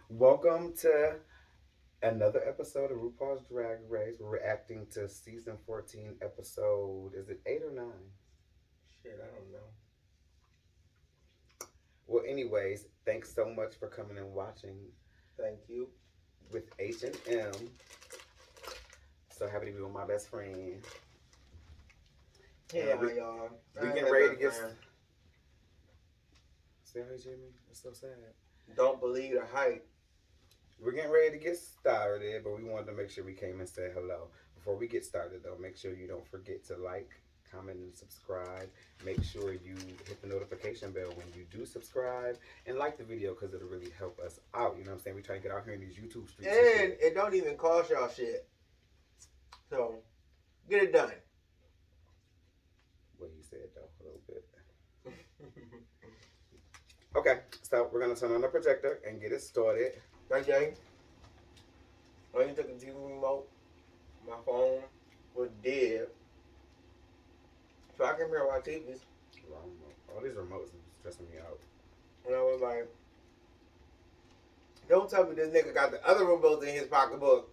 Welcome to another episode of RuPaul's Drag Race. We're reacting to season 14 episode. Is it 8 or 9? Shit, I don't know. Well, anyways, thanks so much for coming and watching Thank you. with H&M. So happy to be with my best friend. Yeah, y'all. We getting ready to get. See how Jimmy? It's so sad. Don't believe the hype. We're getting ready to get started, but we wanted to make sure we came and said hello. Before we get started, though, make sure you don't forget to like, comment, and subscribe. Make sure you hit the notification bell when you do subscribe and like the video because it'll really help us out. You know what I'm saying? We try to get out here in these YouTube streets. And it don't even cost y'all shit. So, get it done. What he said, though, a little bit. Okay, so we're going to turn on the projector and get it started. Okay. I only took the TV remote. My phone was dead. So I came here to watch TVs. All these remotes are stressing me out. And I was like, don't tell me this nigga got the other remotes in his pocketbook.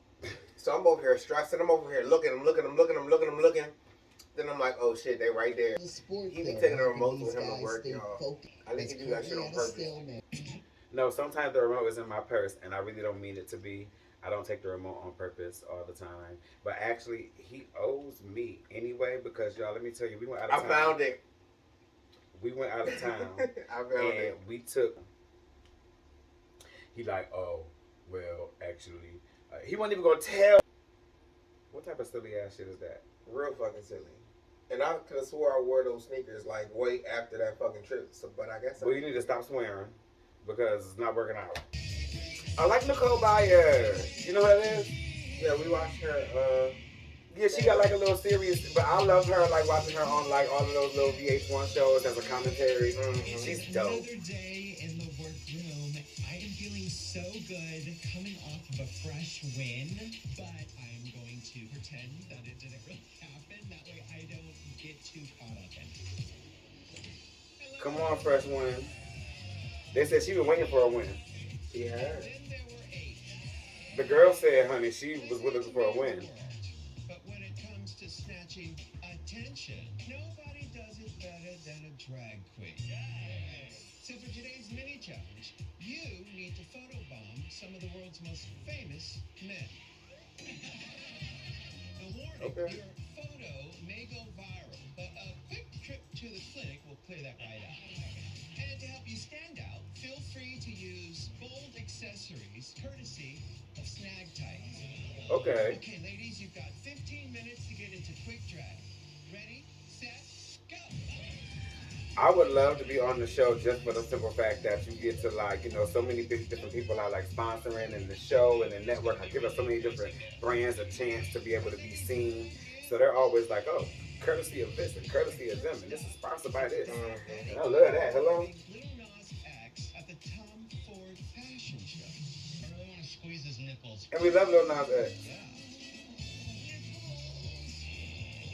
So I'm over here stressing. I'm over here looking. Then I'm like, oh shit, they right there. He be taking the remote with him to work, y'all. I think he do that shit on purpose. No, sometimes the remote is in my purse, and I really don't mean it to be. I don't take the remote on purpose all the time. But actually, he owes me anyway because, y'all, let me tell you, we went out of town. I found it. We went out of town. I found it. We took. He like, oh, well, actually, he wasn't even gonna tell. What type of silly ass shit is that? Real fucking silly. And I could have swore I wore those sneakers like way after that fucking trip. So, but I guess. Well, you need to stop swearing because it's not working out. I like Nicole Byer. You know what that is? Yeah, we watched her. Yeah, she got like a little series, but I love her, like watching her on like all of those little VH1 shows as a commentary. She's dope. Another day in the workroom. I am feeling so good, coming off of a fresh win, but I'm going to pretend that it didn't really happen. That way I don't get too caught up in it. Come on, fresh win. They said she was waiting for a win. She had. Then there were 8. The girl said, honey, she was looking for a win. But when it comes to snatching attention, nobody does it better than a drag queen. So for today's mini challenge, you need to photobomb some of the world's most famous men. The warning, Okay. your photo may go viral, but a quick trip to the clinic will clear that right up. And to help you stand out, feel free to use bold accessories courtesy of Snag Tights. Okay. Okay, ladies, you've got 15 minutes to get into quick drag. Ready, set, go! I would love to be on the show just for the simple fact that you get to like, you know, so many different people are like sponsoring in the show and the network. I give us so many different brands a chance to be able to be seen. So they're always like, oh, courtesy of this and courtesy of them. And this is sponsored by this. And I love that. Hello? Lil Nas X at the Tom Ford fashion show. I really want to squeeze his nipples. And we love Lil Nas X.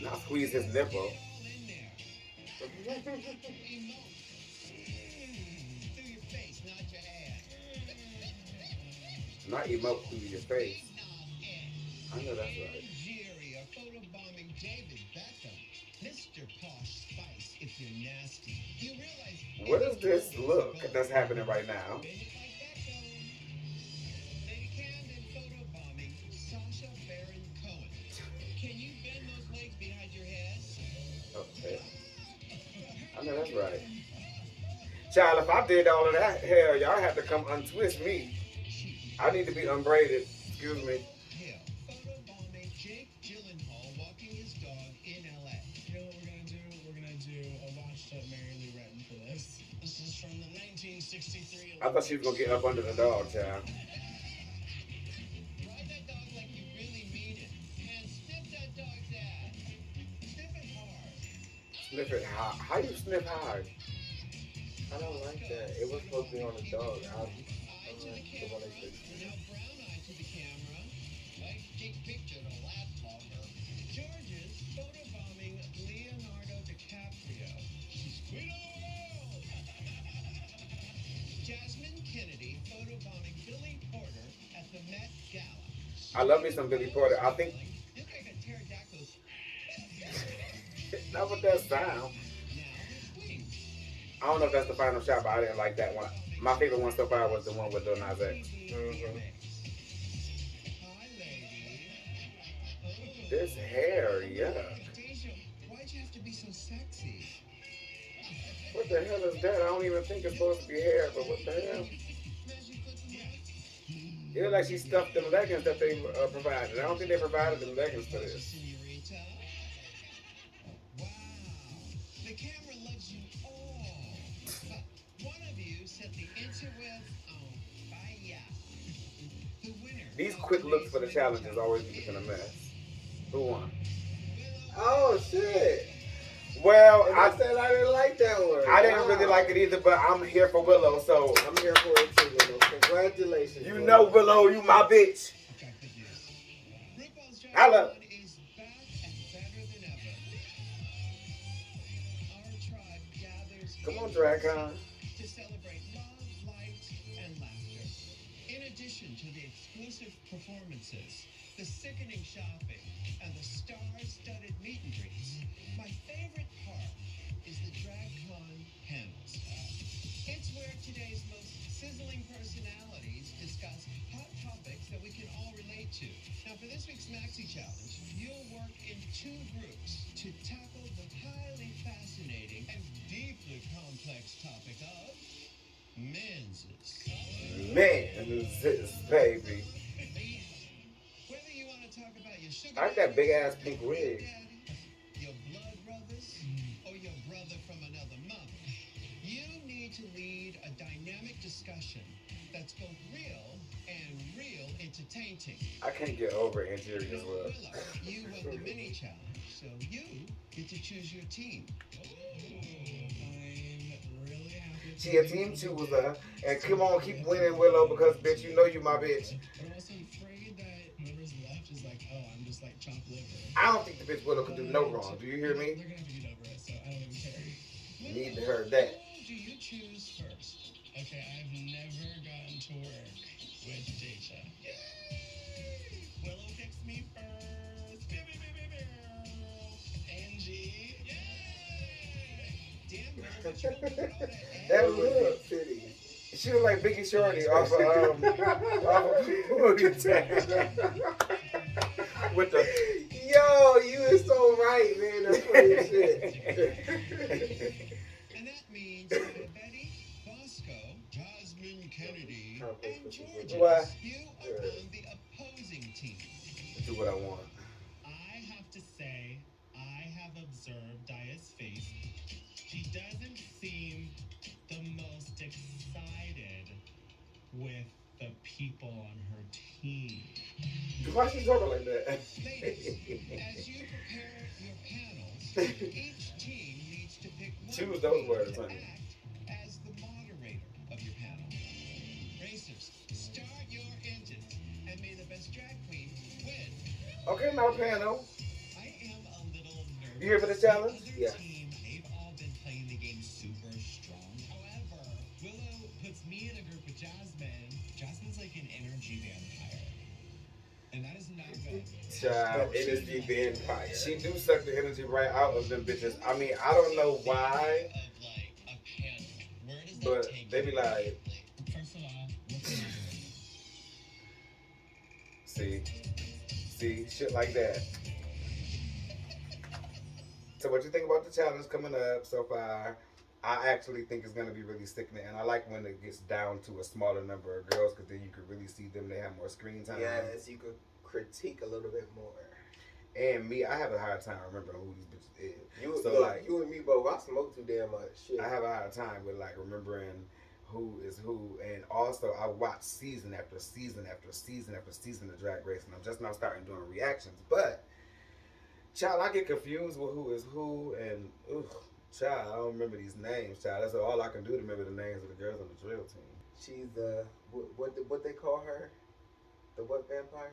Yeah. Not squeeze his nipple. All in there. Emote. Through your face, not your hand. Not emote through your face. I know that's right. Anjiria photobombing David Beckham. Mr. Posh Spice, if you're nasty. You realize... What is this look that's happening right now? Bend it like Beckham. Lady Camden photobombing Sacha Baron Cohen. Can you bend those legs behind your head? Okay. I know that's right. Child, if I did all of that, hell, y'all have to come untwist me. I need to be unbraided. Excuse me. Hill photobombing Jake Gyllenhaal walking his dog in LA. You know what we're gonna do? We're gonna do a watched up Mary Lou Retton for this. This is from the 1963. I thought she was going to get up under the dog, child. Ride that dog like you really mean it. And sniff that dog's ass. Sniff it hard. Sniff it hard. How you sniff hard? I don't like that. It was supposed to be on the dog. Eye to the camera. Now brown eye to the camera. Like take picture to last longer. Jorgeous photobombing Leonardo Dicaprio. She's queen of the world. Jasmine Kennedy photobombing Billy I love me some Billy Porter. I think You look like a pterodactyl. not with that sound. Now with wings. I don't know if that's the final shot, but I didn't like that one. My favorite one so far was the one with Lil Nas X. Hi, lady. Oh. This hair, yeah. DeJa, why'd you have to be so sexy? What the hell is that? I don't even think it's supposed to be hair, but what the hell? It looks like she stuffed them leggings that they provided. I don't think they provided them leggings for this. Senorita. Wow. The camera loves you all. One of you set the interweb on fire. The winner. These quick looks for the challenges always be looking a mess. Who won? Oh shit! Well, And I said I didn't like that one. I didn't really like it either, but I'm here for Willow, so I'm here for it too, Willow. Congratulations. you Willow. know Willow, you my bitch. I've got good news. Rupaul's I love- Drag is back and better than ever. Our tribe gathers Come on, each DragCon. to celebrate love, light, and laughter. In addition to the exclusive performances, the sickening shopping, and the star-studded meet and greets, my favorite part is the DragCon panels. It's where today's most sizzling personalities discuss hot topics that we can all relate to. Now, for this week's Maxi Challenge, you'll work in 2 groups to tackle the highly fascinating and deeply complex topic of Menzeses. Menzeses, baby. Whether you want to talk about your sugar I like that big ass pink daddy, wig. your blood brothers, or your brother from another mother, you need to lead a dynamic discussion that's both real and real entertaining. I can't get over Anjiria as well. Willow, you won the mini challenge, so you get to choose your team. I'm really happy. She a team chooser, and come on, keep winning, Willow, because bitch, you know you my bitch. But I'm also afraid that whoever's left is like, oh, I'm just like chopped liver. I don't think the bitch Willow could do no wrong. Do you hear me? They're gonna have to get over it, so I don't even care. Need to heard that. Who do you choose first? Okay, I've never gotten to work with DeJa. Willow picks me first. Angie. Damn, Willow, but you don't need all that That ass. look. City. She look like Biggie Shorty off of Booty Town. With the Yo, you is so right, man. That's funny as shit. And that means Betty, Bosco, Jasmine Kennedy, and Jorgeous. What? You are on the opposing team. do what I want. I have to say, I have observed Daya's face. She doesn't seem the most excited with the people on her team. Why she talking like that? Ladies, as you prepare your panels, each team needs to pick one Choose those queen words, to honey. act as the moderator of your panel. Racers, start your engines, and may the best drag queen win. Okay, now panel. I am a little nervous. You here for the challenge? The other Yeah. team, they've all been playing the game super strong. However, Willow puts me in a group with Jasmine. Jasmine's like an energy vampire. And that is not good. Child, It is the vampire. she do suck the energy right out of them bitches. I mean, I don't know why, Of like a panic. Where does that but take they be you? like, First of all, what can I do? see, shit like that. So what you think about the challenge coming up so far? I actually think it's gonna be really sickening, and I like when it gets down to a smaller number of girls, because then you can really see them. They have more screen time. Yes, you could critique a little bit more. And me, I have a hard time remembering who these bitches is. You, So, look, like- you and me both. I smoke too damn much. Shit. I have a hard time with like remembering who is who, and also I watch season after season after season after season of Drag Race, and I'm just now starting doing reactions. But child, I get confused with who is who, and child, I don't remember these names. Child, that's all I can do to remember the names of the girls on the drill team. She's the what they call her? The what vampire?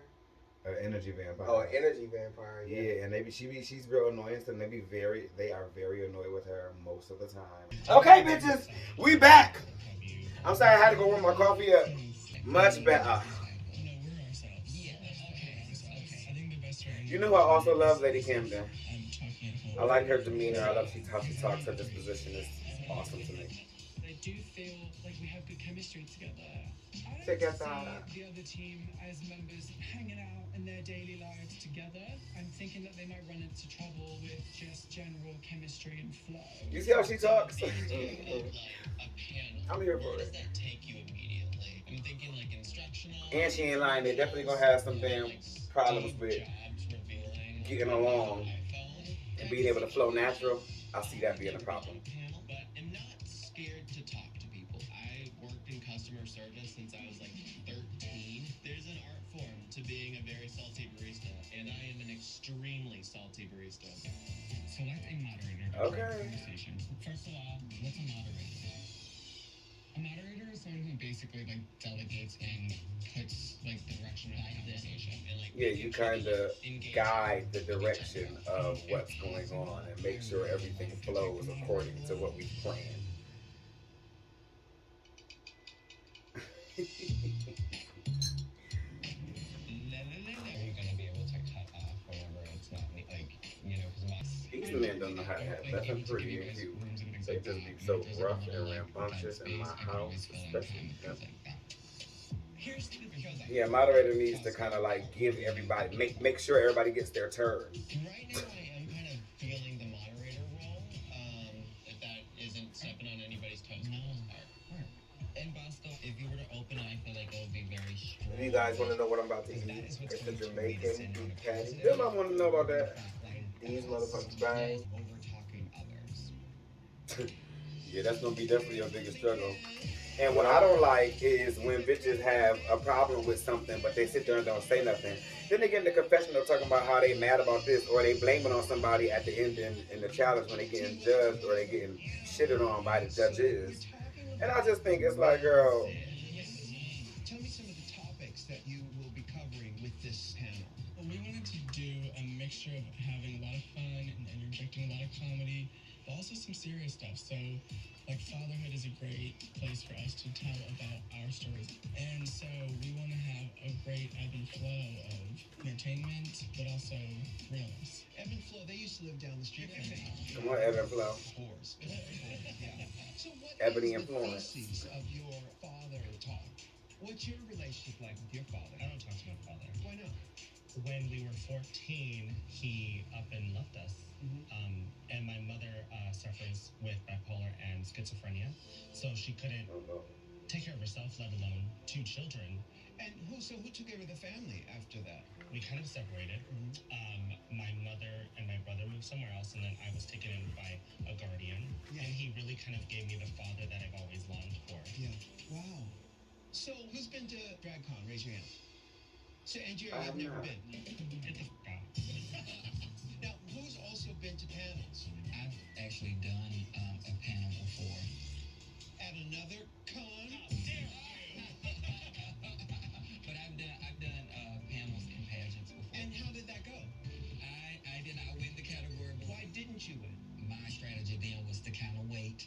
Energy vampire. Oh, energy vampire. Yeah, and she's real annoying, so they are very annoyed with her most of the time. Okay, bitches, we back. I'm sorry I had to go warm my coffee up. Much better. No, we're ourselves. Yeah, okay. You know who I also love? Lady Camden. I'm talking at home. I like her demeanor. I love how she talks. Her disposition is awesome to me. I do feel like we have good chemistry together. I Check don't out that. see the other team as members hanging out in their daily lives together. I'm thinking that they might run into trouble with just general chemistry and flow. You see how she talks? Like a panel. I'm here Where for does it. that take you immediately? I'm thinking like instructional. And she ain't lying. They definitely gonna have some damn problems with jobs revealing getting along iPhone and being able to flow natural. I see that being a problem. panel, but I'm not scared to talk to people. I worked in customer service since I was like 13. There's an art form to being a very salty barista, and I am an extremely salty barista. Select a moderator to Okay. drive the conversation. First of all, what's a moderator? A moderator is someone who basically like delegates and puts like the direction of the conversation. And like Yeah, you kind of guide the direction of what's going on and make sure everything flows according to what we've planned. Are you gonna be able to cut off whenever it's not like, you know, because These men don't know how to have nothing pretty and cute. They just be so rough and rambunctious in my house, especially them. Here's the Yeah, moderator needs to kind of like give everybody, make sure everybody gets their turn. right now I am kind of feeling the moderator role. If that isn't stepping on anybody's toes. No. And Bosco, if you were to open it, I feel like it would be very strong. If you guys want to know what I'm about to eat, it's the Jamaican beef patty. Them I want to know about that. These motherfuckers bang. Over talking others. Yeah, that's gonna be definitely your biggest struggle. And what I don't like is when bitches have a problem with something, but they sit there and don't say nothing. Then they get in the confessional talking about how they mad about this, or they blame it on somebody at the end in the challenge when they getting judged or they getting shitted on by the judges. And I just think it's like, girl, Tell me some of the topics that you will be covering with this panel. Well, we wanted to do a mixture of having a lot of fun and interjecting a lot of comedy, but also some serious stuff. So, like, fatherhood is a great place for us to tell about our stories. And so we want to have a great ebb and flow of entertainment, but also realness. Ebb and flow, they used to live down the street from me. come on, Ebb and Flow. Whores. Yeah. So what Ebony is the influence. basis of your father talk? What's your relationship like with your father? I don't talk to my father. Why not? When we were 14, he up and left us. And my mother suffers with bipolar and schizophrenia, so she couldn't take care of herself, let alone 2 children. And who took care of the family after that? We kind of separated. My mother and my brother moved somewhere else, and then I was taken in by a guardian. Yeah. And he really kind of gave me the father that I've always longed for. Yeah. Wow. So who's been to DragCon? Raise your hand. So Anjiria, I have you've never not. been. Get the f out. Now, who's also been to panels? I've actually done a panel before. At another con? But I've done panels and pageants before. And how did that go? I did not win the category, but Why didn't you win? my strategy then was to kind of wait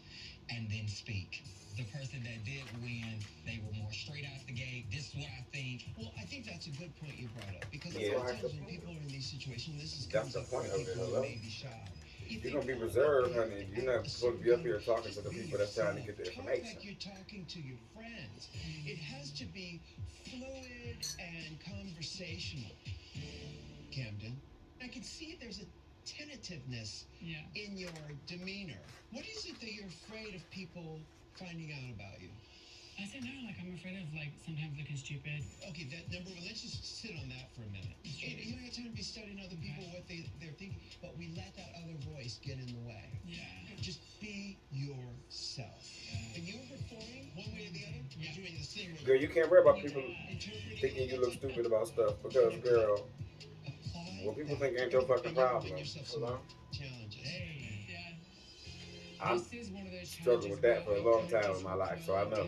and then speak. The person that did win, they were more straight out the gate. This is what I think. Well, I think that's a good point you brought up, because a Yeah. lot of times when people are in these situations, this is That's the comes up point from of it, people who hello? may be shy. If You're you gonna be talk reserved, like honey. that, You're not act supposed to be up here yourself, talking to the be people that's trying to get the yourself. Talk information. like you're talking to your friends. It has to be fluid and conversational. Camden, I can see there's a tentativeness in your demeanor. What is it that you're afraid of people finding out about you? I said no, like I'm afraid of like sometimes looking stupid. Okay, that number one, let's just sit on that for a minute. You don't have time to be studying other people, what they're thinking, but we let that other voice get in the way. Yeah. Just be yourself. And you're performing one way or the other? You're doing the same way. Girl, you can't worry about people Interpreting thinking you look what's stupid about stuff because, girl, apply what people that. think ain't your fucking And you're problem. giving yourself some Hello? challenges. Hey. Yeah. I'm This is one of those struggled with that for a long time in my life, so I know.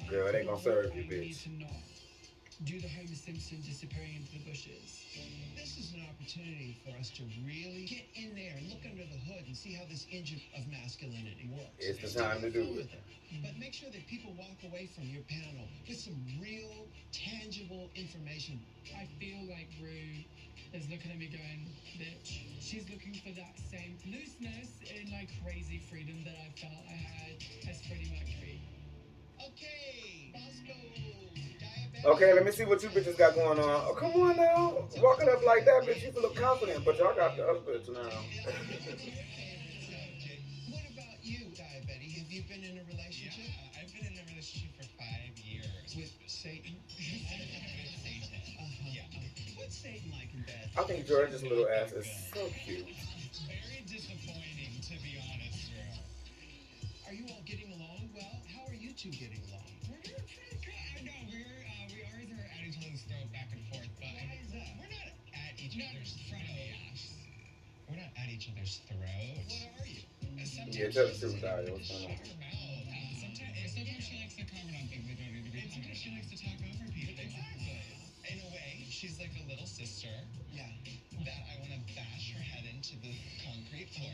Girl, it ain't gonna serve you, bitch. Do the Homer Simpson disappearing into the bushes. This is an opportunity for us to really get in there and look under the hood and see how this engine of masculinity works. It's the time to do it. But make sure that people walk away from your panel with some real, tangible information. I feel like Rue is looking at me going, bitch. She's looking for that same looseness and like crazy freedom that I felt I had as Freddie Mercury. Okay, Bosco, diabetic. Okay, let me see what you bitches got going on. Oh, come on now. Walking up like that, bitch, you feel look confident, but y'all got the other bitch now. What about you, diabetic? Have you been in a relationship? Yeah, I've been in a relationship for 5 years. With Satan? With Satan. Yeah. What's Satan like in bed? I think Jorgeous' little ass is so cute. Very disappointing, to be honest, girl. Are you all getting along well? How are you two getting along? We're doing pretty good. I know we always are at each other's throat back and forth, but Why is that? we're not at each other's front of me. throats. We're not at each other's throats. What are you? Sometimes Yeah, tell the truth, Daya. What's going on? Sometimes she likes to comment on things that don't need to be commented on. She likes to talk over people. Exactly. In a way, she's like a little sister Yeah. that I want to bash her head into the concrete floor.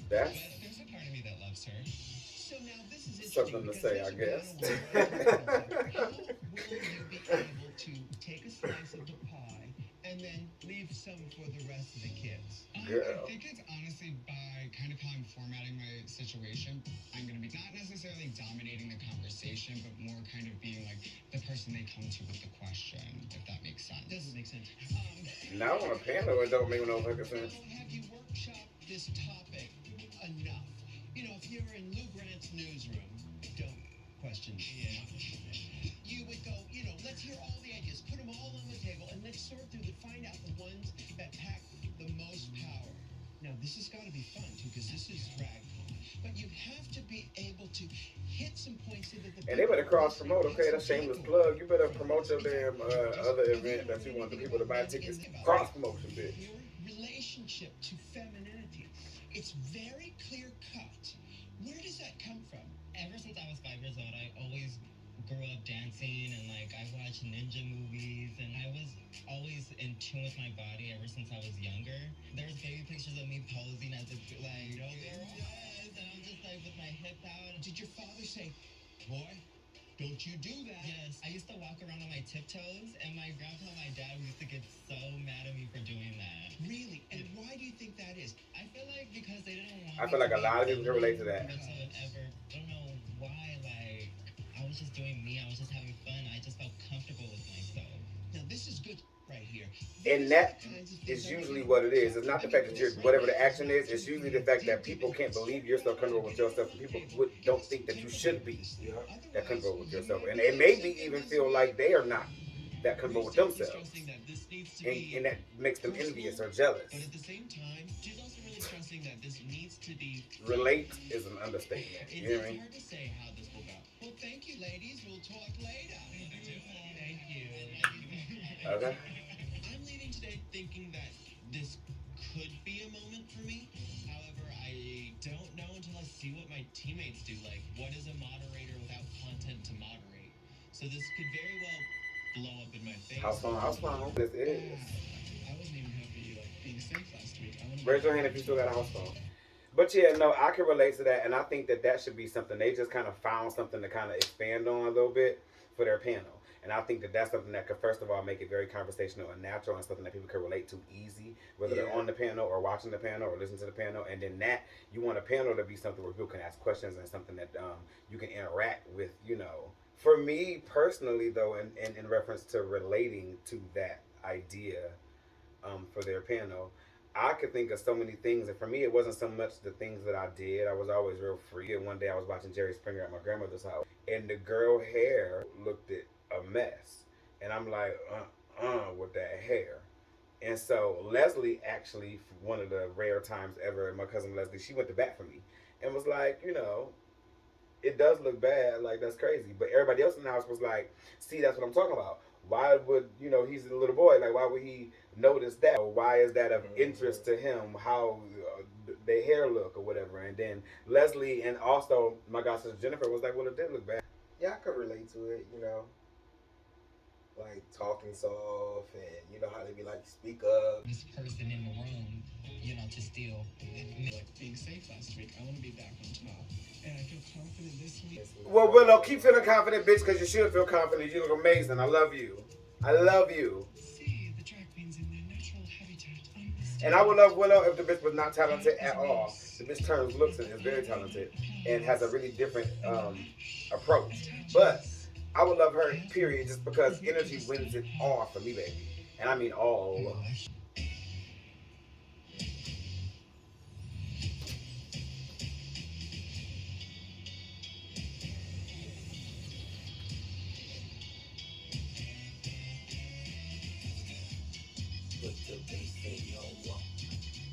That's But there's a part of me that loves her. So now this is interesting. something to because say, there's I guess. a man How will you be able to take a slice of the pie and then leave some for the rest of the kids? Girl. I think it's honestly by kind of how I'm formatting my situation. I'm going to be not necessarily dominating the conversation, but more kind of being like the person they come to with the question, if that makes sense. Doesn't make sense. now on a panel, it don't make no fucking sense. Have you workshopped this topic enough? You know, if you're in Lou Grant's newsroom, don't question much. You would go, you know, let's hear all the ideas, put them all on the table, and let's sort through find out the ones that pack the most power. Now, this has got to be fun, too, because this is drag-con. But you have to be able to hit some points so that the And they better cross promote, okay? That's shameless plug. You better promote your damn other event that you want the people to buy tickets. Cross promotion, bitch. Your relationship to femininity, it's very clear cut. Where does that come from? Ever since I was 5 years old, I always grew up dancing and like I watched ninja movies and I was always in tune with my body ever since I was younger. There's baby pictures of me posing as if like yes, and I'm just like with my hip out. Did your father say, boy, don't you do that? Yes, I used to walk around on my tiptoes and my grandpa and my dad used to get so mad at me for doing that. Really? And why do you think that is? I feel like because they didn't want I feel like a lot of people can relate to that. Whatsoever. I don't know why, like I was just doing me, I was just having fun, I just felt comfortable with myself. Now this is good right here. And that is usually what it is. It's not the fact that you're, whatever the action is, it's usually the fact that people can't believe you're so comfortable with yourself. And people don't think that you should be that comfortable with yourself. And they maybe even feel like they are not that comfortable with themselves. And that makes them envious or jealous. But at the same time, she's also really stressing that this needs to be Relate is an understatement. You know what I mean? hard to say how this will go. Well, thank you, ladies. We'll talk later. Thank you. Okay. I'm leaving today thinking that this could be a moment for me. However, I don't know until I see what my teammates do. Like, what is a moderator without content to moderate? So this could very well blow up in my face. House phone. This is. I wasn't even happy like being safe last week. Raise your hand if you still got a house phone. But yeah, no, I can relate to that, and I think that that should be something they just kind of found something to kind of expand on a little bit for their panel. And I think that that's something that could, first of all, make it very conversational and natural and something that people can relate to easy, whether they're on the panel or watching the panel or listening to the panel. And then that, you want a panel to be something where people can ask questions and something that you can interact with, you know. For me personally, though, in reference to relating to that idea for their panel, I could think of so many things. And for me, it wasn't so much the things that I did. I was always real free. And one day I was watching Jerry Springer at my grandmother's house, and the girl hair looked at a mess. And I'm like, with that hair. And so Leslie actually, one of the rare times ever, my cousin Leslie, she went to bat for me and was like, you know, it does look bad, like that's crazy. But everybody else in the house was like, see, that's what I'm talking about. Why would, you know, he's a little boy, like why would he notice that? Why is that of interest to him, how the hair look or whatever? And then Leslie and also my god sister Jennifer was like, well, it did look bad. Yeah, I could relate to it, you know. Like talking soft and you know how they be like, speak up. This person in the room, you know, to steal. Like being safe last week, I want to be back on top. And I feel confident this week. Well, Willow, keep feeling confident, bitch, because you should feel confident. You look amazing. I love you. I love you. See the drag queens in their natural habitat. And I would love Willow if the bitch was not talented at all. The bitch turns looks and is very talented and has a really different approach. But I would love her, period, just because energy wins it all for me, baby. And I mean all.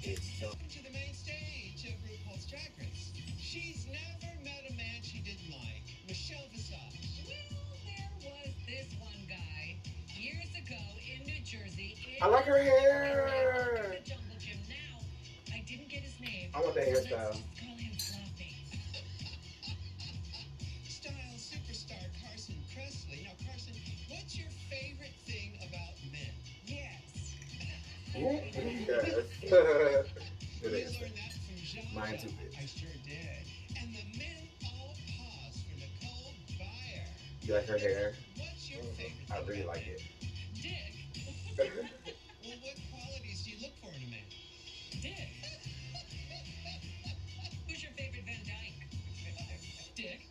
To the main stage of Rupaul's Drag Race. She's never met a man she didn't like. Michelle Visage. Well, there was this one guy years ago in New Jersey. I like her hair. The Jungle Gym. Now, I didn't get his name. I want that so hairstyle. let's just call him Fluffy. Style superstar Carson Kressley. Now, Carson, what's your favorite thing about men? Yes. Yes. You Good learned answer. that from Jean. Mine too, bitch. I sure did. And the men all pause for Nicole Byer. You like her hair? What's your favorite thing I really about like men? it. Dick. Well, what qualities do you look for in a man? Dick. Who's your favorite Van Dyke? Dick.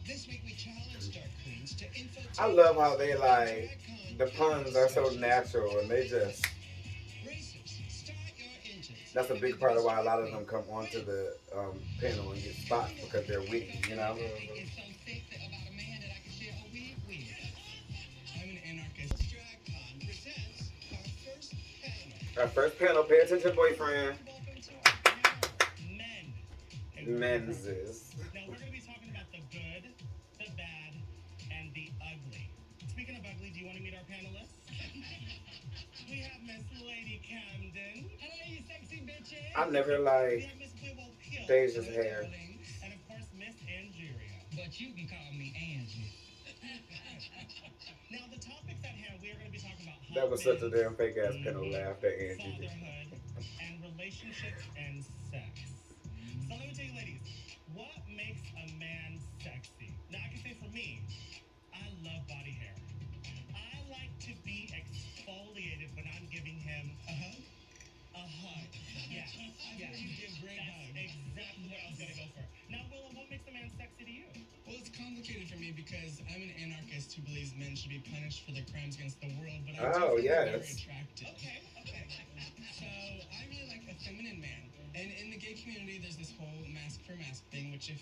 This week we challenged our queens to infiltrate. I love how they like the puns are so natural and they just. Racers, start your engines. That's a big part of why a lot of them come onto the panel and get spots because they're witty, you know. It's so sexy about a man that I can share a wig with. I'm an anarchist. DragCon presents Our first panel. Pay attention, boyfriend. Welcome to our panel, men. Menzeses. Now we're going to be talking about the good, the bad, and the ugly. Speaking of ugly, do you want to meet our panelists? We have Miss Lady Camden. Hello, you sexy bitches. I never We like have Miss Willow Hill. Deja's hair. And of course, Miss Anjiria. But you can call me Angie. Now the topics at hand, we are going to be talking about That was such a husbands, damn fake ass panel laugh that Angie did. fatherhood, and relationships and sex. So let me tell you, ladies, what makes a man sexy? Now I can say for me, I love body hair. I like to be exfoliated when I'm giving him a hug. A hug. Yes. Yes. You give great That's hugs. exactly what I was gonna go for. Now, Willow, what makes a man sexy to you? Well, it's complicated for me because I'm an anarchist who believes men should be punished for their crimes against the world, but I'm Oh, definitely very yes. attractive. Okay. So I really like a feminine man. And in the gay community, there's this whole mask for mask thing, which if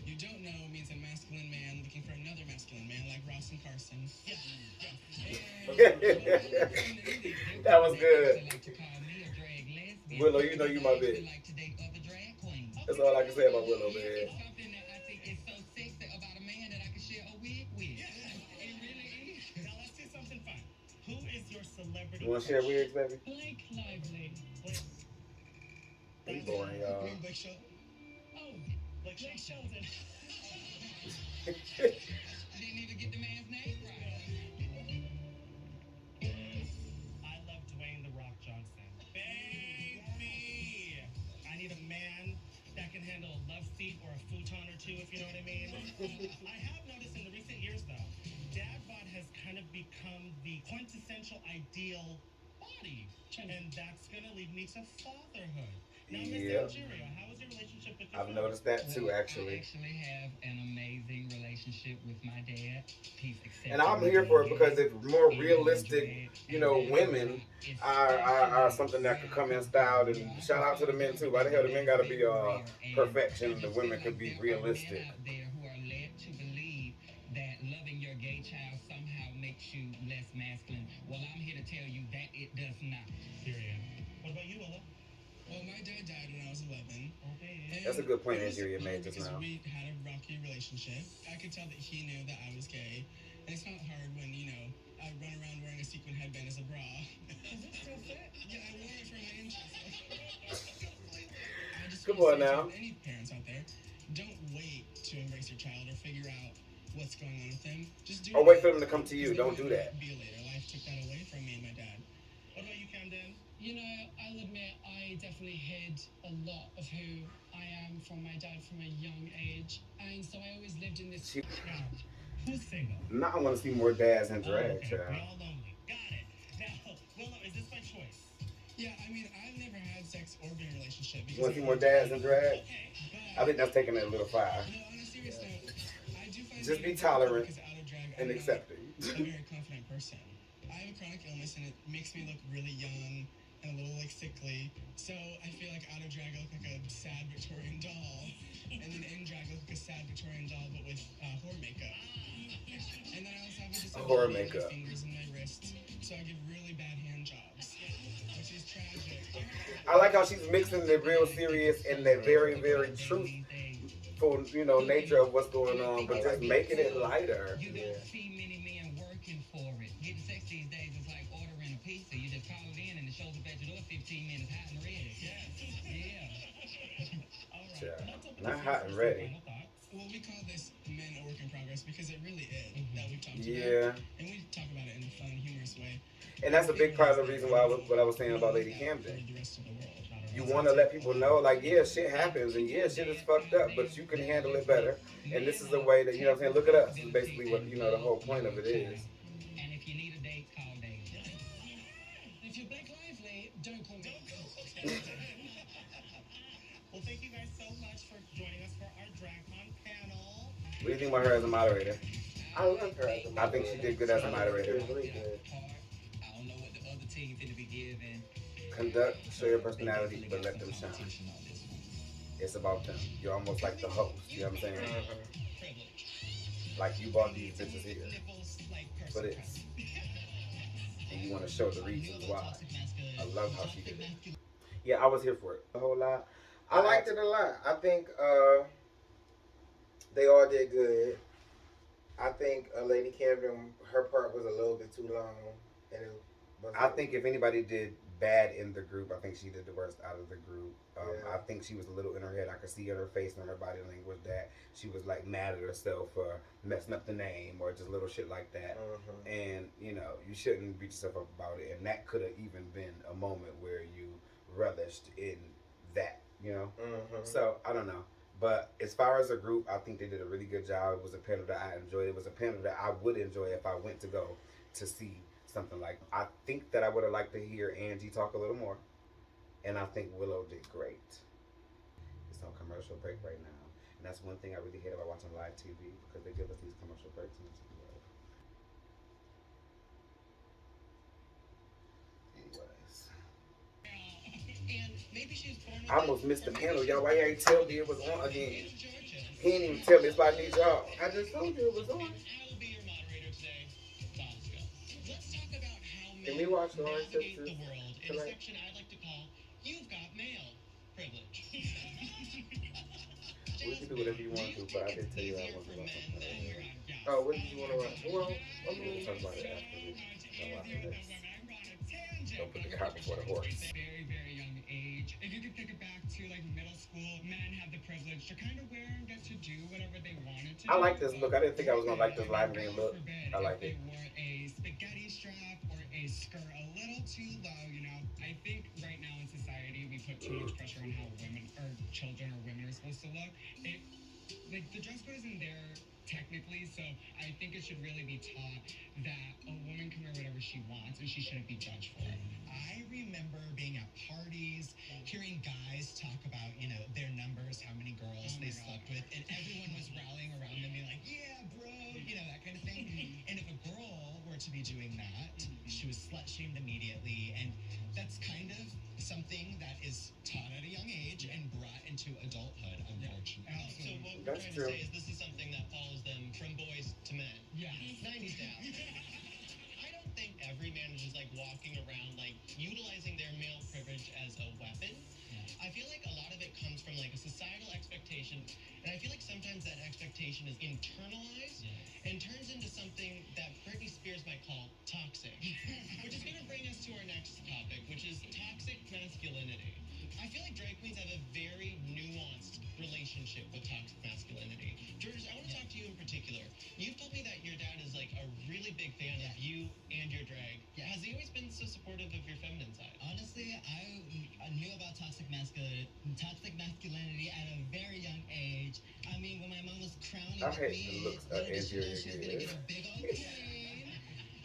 you don't know means a masculine man looking for another masculine man, like Ross and Carson. Yeah. That was good. They like to call me a drag lesbian. Willow, you know you my bitch. They like to date other drag queens. That's all I can say about Willow, man. It's something that I think is so sexy about a man that I can share a wig with. It really is. Now let's do something fun. Who is your celebrity? You want to share wigs, baby? Blake Lively. Blake. He's boring, y'all. Me and Blake Shelton. Oh, Blake Blake Shelton. Shelton. Didn't even get the man's name right. I love Dwayne The Rock Johnson. Baby! I need a man that can handle a love seat or a futon or two, if you know what I mean. I have noticed in the recent years, though, dad bod has kind of become the quintessential ideal body. And that's going to lead me to fatherhood. Now, Miss Yeah. Anjiria, how is your relationship with your I've father? noticed that too, Well, I actually. actually have an amazing relationship with my dad. He's accepted And I'm me here for it being because gay. it's more And realistic, drag you know, and women it's are especially something that could come in styled. And shout out to the men too. Why the hell the men gotta be perfection? The women could be realistic. There are men out there who are led to believe that loving your gay child somehow makes you less masculine. Well, I'm here to tell you that it does not. Period. What about you, Willow? Well, my dad died when I was 11. Okay. And That's a good point it was Anjiria made hard just because now. we had a rocky relationship. I could tell that he knew that I was gay. And it's not hard when, you know, I run around wearing a sequin headband as a bra. Is it still fit? Yeah, I wore it for my intro. I just Come wanna on say now. to any parents out there, don't wait to embrace your child or figure out what's going on with them. Just do Or it. wait for them to come to you. Because Don't they do might that. not Be later. Life took that away from me and my dad. What about you, Camden? You know, I'll admit I definitely hid a lot of who I am from my dad from a young age. And so I always lived in this. Now, who's single? Now I want to see more dads in Oh, drag, okay. child. We all lonely. Got it. Now, Willow, is this by choice? Yeah, I mean, I've never had sex or been in a relationship. You want to see more dads in drag? I But, think that's taking it a little far. no, on a serious note, I do find Just be it tolerant because out of drag, and I'm accepting. not a very confident person. I have a chronic illness and it makes me look really young and a little like sickly. So I feel like out of drag I look like a sad Victorian doll, and then in drag I look like a sad Victorian doll but with horror makeup. And then I also have a disability Horror in my makeup. fingers and my wrists, so I give really bad hand jobs, which is tragic. I like how she's mixing the real serious and the very, very truthful, you know, nature of what's going on, but just making it lighter. You don't see many men working for it. Getting sex these days is like ordering a pizza. You just call it in and it shows up at your door 15 minutes hot and ready. Yeah. All right. Yeah. Not hot and ready. Final thoughts. Well, we call this men a work in progress because it really is that we've talked about. Yeah. And we talk about it in a fun, humorous way. And that's a big part of the reason why what I was saying about Lady Camden. For the rest of the world. You want to let people know, like, yeah, shit happens, and yeah, shit is fucked up, but you can handle it better. And this is a way that, you know what I'm saying, look at us, is basically what, you know, the whole point of it is. And if you need a date, call Daya. If you're Blake Lively, don't call me. Well, thank you guys so much for joining us for our DragCon panel. What do you think about her as a moderator? I love her as a I think she did good as a moderator. Really good. I don't know what the other team finna be giving. Conduct, show your personality, but let them shine. It's about them. You're almost like the host, you know what I'm saying? Privilege. Like you bought these bitches here Nipples like for this. And you want to show the reasons why. I love how she did it. Yeah, I was here for it a whole lot. I liked it a lot. I think they all did good. I think Lady Camden, her part was a little bit too long, and it was. I think if anybody did bad in the group, I think she did the worst out of the group. Yeah. I think she was a little in her head. I could see in her face and her body language that she was like mad at herself for messing up the name or just little shit like that. And you know, you shouldn't beat yourself up about it. And that could have even been a moment where you relished in that, you know. So I don't know. But as far as a group, I think they did a really good job. It was a panel that I enjoyed. It was a panel that I would enjoy if I went to go to see something like. I think that I would have liked to hear Angie talk a little more, and I think Willow did great. It's on commercial break right now, and that's one thing I really hate about watching live TV because they give us these commercial breaks and it's like, anyways. And maybe she's born with I almost missed the panel, y'all. Why y'all ain't tell me it was on again? Jorgeous. He didn't even tell me. It's why I need y'all. I just told you it was on. I will be your moderator today, Bosco. Let's talk about how Can men we watch the Orange navigate Sisters the world in a tonight? section I'd like to call "You've Got Male Privilege." We can do whatever you want to, but I did tell you I was about something. Oh, what did you want to watch? Well, I mean, We'll talk about it after we talk about this. Don't put the cart before the horse. Very, very young age. If you could pick it back to like middle school, men had the privilege to kind of wear and get to do whatever they wanted to. I like this look. I didn't think I was gonna like this lime green look. Forbid I like if it. they wore a spaghetti strap or a skirt a little too low, you know. I think right now in society we put too much pressure on how women or children or women are supposed to look. Like the dress code isn't there technically, so I think it should really be taught that a woman can wear whatever she wants and she shouldn't be judged for it. I remember being at parties, hearing guys talk about, you know, their numbers, how many girls they slept with, and everyone was rallying around them, being like, yeah, bro, you know, that kind of thing. And if a girl were to be doing that, she was slut-shamed immediately, and that's kind of something that is taught at a young age and brought into adulthood, unfortunately. So what we're That's trying true. to say is this is something that follows them from boys to men. Yeah. 90s down. I don't think every man is just like walking around like utilizing their male privilege as a weapon. I feel like a lot of it comes from like a societal expectation, and I feel like sometimes that expectation is internalized and turns into something that Britney Spears might call toxic, which is going to bring us to our next topic, which is toxic masculinity. I feel like drag queens have a very nuanced relationship with toxic masculinity. Jorgeous, I want to talk to you in particular. You've told me that your dad is like a really big fan of you and your drag. Has he always been so supportive of your feminine side? Honestly, I knew about toxic masculinity at a very young age. I mean, when my mom was crowning I with hate me, the looks of little did she know Anjiria she was gonna get a big old queen.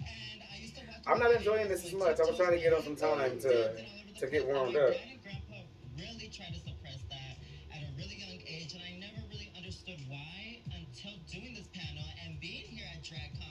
And I used to watch I'm not enjoying this as much. I was trying to get on some time to to get because warmed my up. dad and grandpa really tried to suppress that at a really young age, and I never really understood why until doing this panel and being here at DragCon.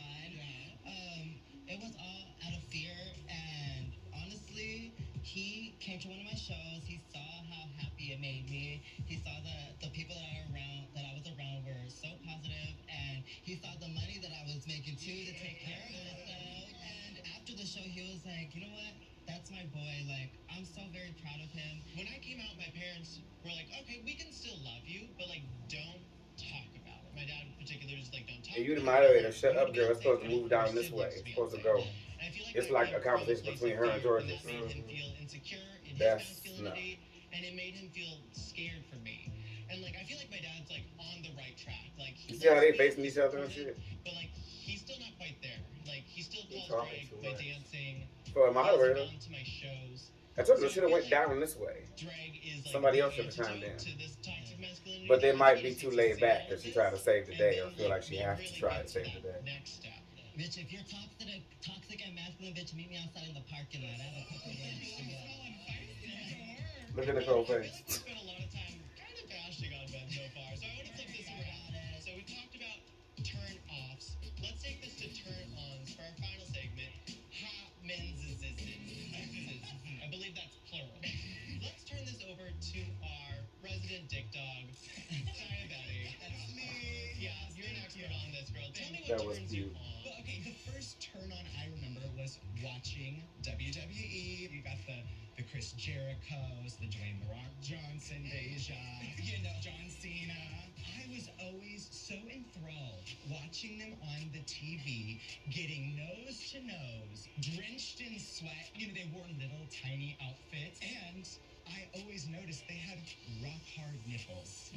It was all out of fear, and honestly, he came to one of my shows. He saw how happy it made me. He saw the people that I was around were so positive, and he saw the money that I was making too to take care of myself. And after the show, he was like, you know what? That's my boy. Like, I'm so very proud of him. When I came out, my parents were like, okay, we can still love you, but like, don't talk about it. My dad in particular is like, don't talk And you the about it. moderator, shut up, girl. It's supposed to move down this way. It's supposed to go. And I feel like It's my like a dad conversation probably between her and feared, Jorgeous. that made him feel insecure in That's his masculinity, and it made him feel scared for me. And like, I feel like my dad's like on the right track. Like, You see how they facing each other and shit? but like, he's still not quite there. Like, he still He's calls talking drag too my much. dancing. For a He hasn't moderator. gone to my shows. I told you, should have went down this way. Drag is like Somebody the else should have chimed in. antidote to this toxic masculinity. But they I might think be he too just laid needs back to because she see tried all to save the this, day and or feel then, like she like, has to really try get to save that the day. next step. Bitch, if you're toxic and masculine, bitch, meet me outside in the parking lot. I have a couple words for you. Look at Nicole I feel like face. we spent a lot of time kind of bashing on men so far, so I want to flip this around. So we talked about turn-offs. Let's take this to turn-ons for our final segment. Hot Menzeses. I believe that's plural. Let's turn this over to our resident dick dog, Daya Betty. That's me. Yeah, you're an expert on this, girl. Tell me what That was turns you cute. on. Well, okay, the first turn on I remember was watching WWE. You got the Chris Jerichos, the Dwayne The Rock Johnson, DeJa, John Cena. I was always so enthralled watching them on the TV, getting nose to nose, drenched in sweat. They wore little tiny outfits, and I always noticed they had rock hard nipples.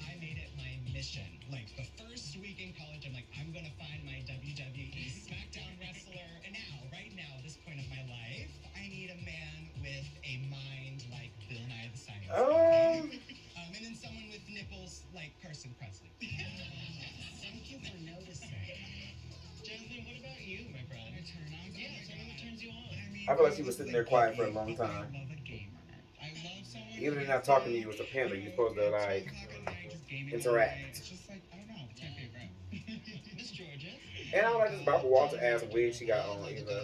I made it my mission. Like the first week in college, I'm like, I'm gonna find my WWE SmackDown wrestler. And now, right now, this point of my life, I need a man with a mind like Bill Nye the Science Guy. And then someone with nipples like Carson Presley. Thank you for noticing. Jasmine, what about you, my friend? Turn on. Yeah, tell me what turns you on. I feel like she was sitting there quiet for a long time. I love a gamer. I love someone. Even if who they're not gets talking to up, you as a panel, you're supposed to at 2 like o'clock at night, just gaming all interact. night. It's just like, I don't know. It's my favorite. Miss Jorgeous. And I don't like this Barbara Walter ass wig she got on either.